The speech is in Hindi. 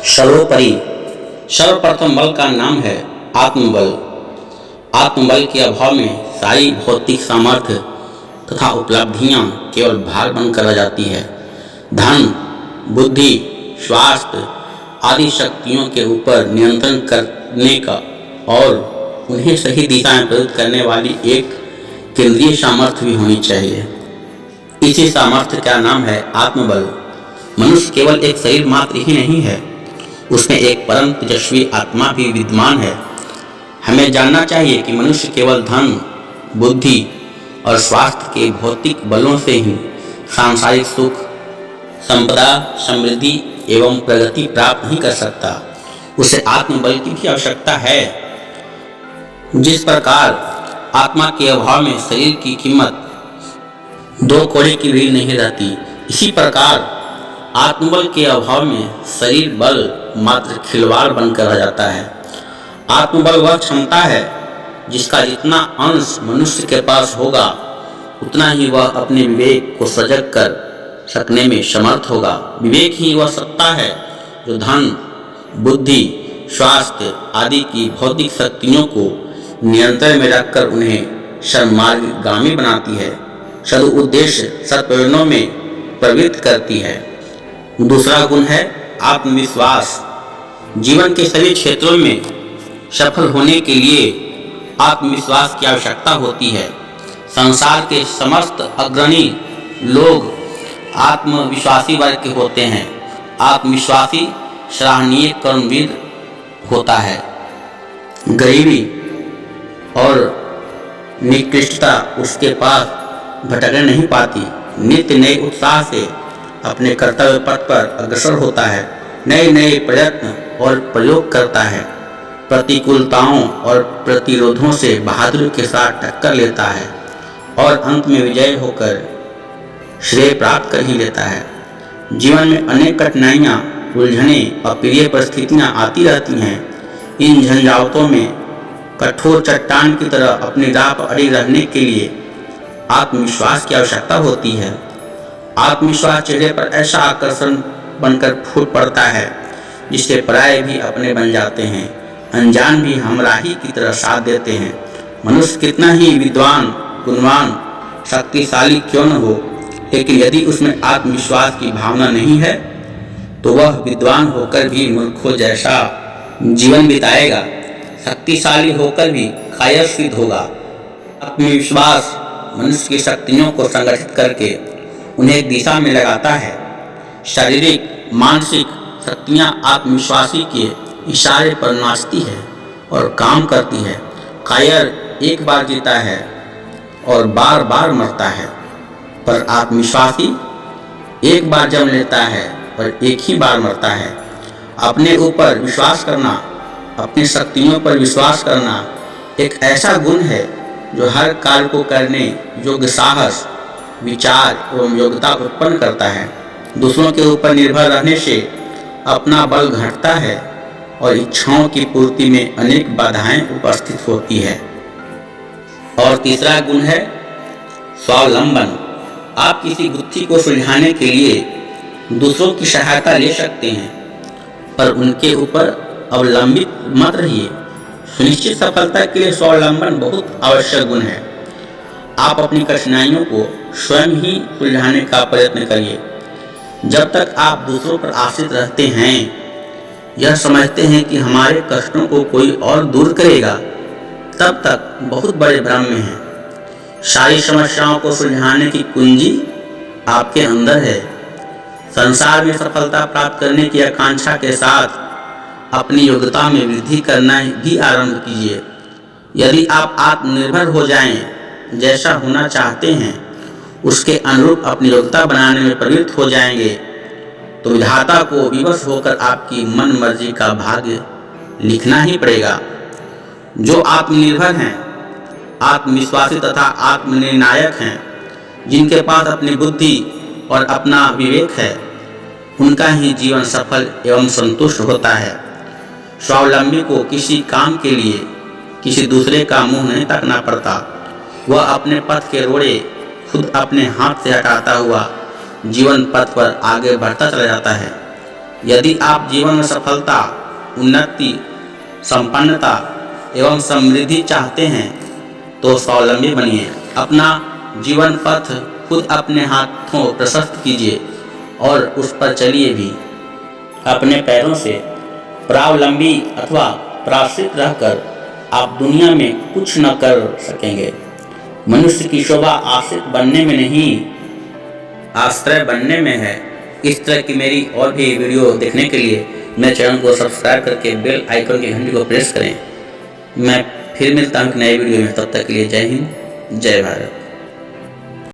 सर्वोपरि सर्वप्रथम बल का नाम है आत्मबल। आत्मबल के अभाव में सारी भौतिक सामर्थ्य तथा उपलब्धियां केवल भार बनकर रह जाती है। धन, बुद्धि, स्वास्थ्य आदि शक्तियों के ऊपर नियंत्रण करने का और उन्हें सही दिशा में प्रयुक्त करने वाली एक केंद्रीय सामर्थ्य भी होनी चाहिए। इसी सामर्थ्य का नाम है आत्मबल। मनुष्य केवल एक शरीर मात्र ही नहीं है, उसमें एक परम तेजस्वी आत्मा भी विद्यमान है। हमें जानना चाहिए कि मनुष्य केवल धन, बुद्धि और स्वास्थ्य के भौतिक बलों से ही सांसारिक सुख, संपदा, समृद्धि एवं प्रगति प्राप्त नहीं कर सकता। उसे आत्मबल की भी आवश्यकता है। जिस प्रकार आत्मा के अभाव में शरीर की कीमत दो कौड़ी की भी नहीं रहती, इसी प्रकार आत्मबल के अभाव में शरीर बल मात्र खिलवाड़ बनकर रह जाता है। आत्मबल वह क्षमता है जिसका जितना अंश मनुष्य के पास होगा, उतना ही वह अपने विवेक को सजग कर सकने में समर्थ होगा। विवेक ही वह सत्ता है जो धन, बुद्धि, स्वास्थ्य आदि की भौतिक शक्तियों को नियंत्रण में रखकर उन्हें सन्मार्गगामी बनाती है, सदुद्देश्य सत्प्रयोजनों में प्रवृत्त करती है। दूसरा गुण है आत्मविश्वास। जीवन के सभी क्षेत्रों में सफल होने के लिए आत्मविश्वास की आवश्यकता होती है। संसार के समस्त अग्रणी लोग आत्मविश्वासी वर्ग के होते हैं। आत्मविश्वासी सराहनीय कर्मवीर होता है। गरीबी और निकृष्टता उसके पास भटकने नहीं पाती। नित्य नए उत्साह से अपने कर्तव्य पथ पर अग्रसर होता है, नए नए प्रयत्न और प्रयोग करता है, प्रतिकूलताओं और प्रतिरोधों से बहादुरी के साथ टक्कर लेता है और अंत में विजय होकर श्रेय प्राप्त कर ही लेता है। जीवन में अनेक कठिनाइयाँ, उलझने, अप्रिय परिस्थितियाँ आती रहती हैं। इन झंझावतों में कठोर चट्टान की तरह अपनी राह पर अड़ी रहने के लिए आत्मविश्वास की आवश्यकता होती है। आत्मविश्वास चेहरे पर ऐसा आकर्षण बनकर फूट पड़ता है जिससे पराये भी अपने बन जाते हैं, अनजान भी हमराही की तरह साथ देते हैं। मनुष्य कितना ही विद्वान, गुणवान, शक्तिशाली क्यों न हो, लेकिन यदि उसमें आत्मविश्वास की भावना नहीं है तो वह विद्वान होकर भी मूर्खों जैसा जीवन बिताएगा, शक्तिशाली होकर भी कायर सिद्ध होगा। आत्मविश्वास मनुष्य की शक्तियों को संगठित करके उन्हें दिशा में लगाता है। शारीरिक, मानसिक शक्तियाँ आत्मविश्वासी के इशारे पर नाचती है और काम करती है। कायर एक बार जीता है और बार बार मरता है, पर आत्मविश्वासी एक बार जन्म लेता है और एक ही बार मरता है। अपने ऊपर विश्वास करना, अपनी शक्तियों पर विश्वास करना एक ऐसा गुण है जो हर कार्य को करने योग्य साहस, विचार एवं योग्यता उत्पन्न करता है। दूसरों के ऊपर निर्भर रहने से अपना बल घटता है और इच्छाओं की पूर्ति में अनेक बाधाएं उपस्थित होती है। और तीसरा गुण है स्वावलंबन। आप किसी गुत्थी को सुलझाने के लिए दूसरों की सहायता ले सकते हैं, पर उनके ऊपर अवलंबित मत रहिए। सुनिश्चित सफलता के लिए स्वावलंबन बहुत आवश्यक गुण है। आप अपनी कठिनाइयों को स्वयं ही सुलझाने का प्रयत्न करिए। जब तक आप दूसरों पर आश्रित रहते हैं, यह समझते हैं कि हमारे कष्टों को कोई और दूर करेगा, तब तक बहुत बड़े भ्रम में हैं। सारी समस्याओं को सुलझाने की कुंजी आपके अंदर है। संसार में सफलता प्राप्त करने की आकांक्षा के साथ अपनी योग्यता में वृद्धि करना भी आरंभ कीजिए। यदि आप आत्मनिर्भर हो जाएं, जैसा होना चाहते हैं उसके अनुरूप अपनी योग्यता बनाने में प्रवृत्त हो जाएंगे, तो विधाता को विवश होकर आपकी मन मर्जी का भाग्य लिखना ही पड़ेगा। जो आत्मनिर्भर हैं, आत्मविश्वासी तथा आत्मनिर्णायक हैं, जिनके पास अपनी बुद्धि और अपना विवेक है, उनका ही जीवन सफल एवं संतुष्ट होता है। स्वावलंबी को किसी काम के लिए किसी दूसरे का मुंह नहीं ताकना पड़ता। वह अपने पथ के रोड़े खुद अपने हाथ से हटाता हुआ जीवन पथ पर आगे बढ़ता चला जाता है। यदि आप जीवन में सफलता, उन्नति, संपन्नता एवं समृद्धि चाहते हैं तो स्वावलंबी बनिए। अपना जीवन पथ खुद अपने हाथों प्रशस्त कीजिए और उस पर चलिए भी। अपने पैरों से प्रावलंबी अथवा पराश्रित रहकर आप दुनिया में कुछ न कर सकेंगे। मनुष्य की शोभा आश्रित बनने में नहीं, आश्रय बनने में है। इस तरह की मेरी और भी वीडियो देखने के लिए मेरे चैनल को सब्सक्राइब करके बेल आइकन की घंटी को प्रेस करें। मैं फिर मिलता हूँ नए वीडियो में, तब तक के लिए जय हिंद, जय भारत।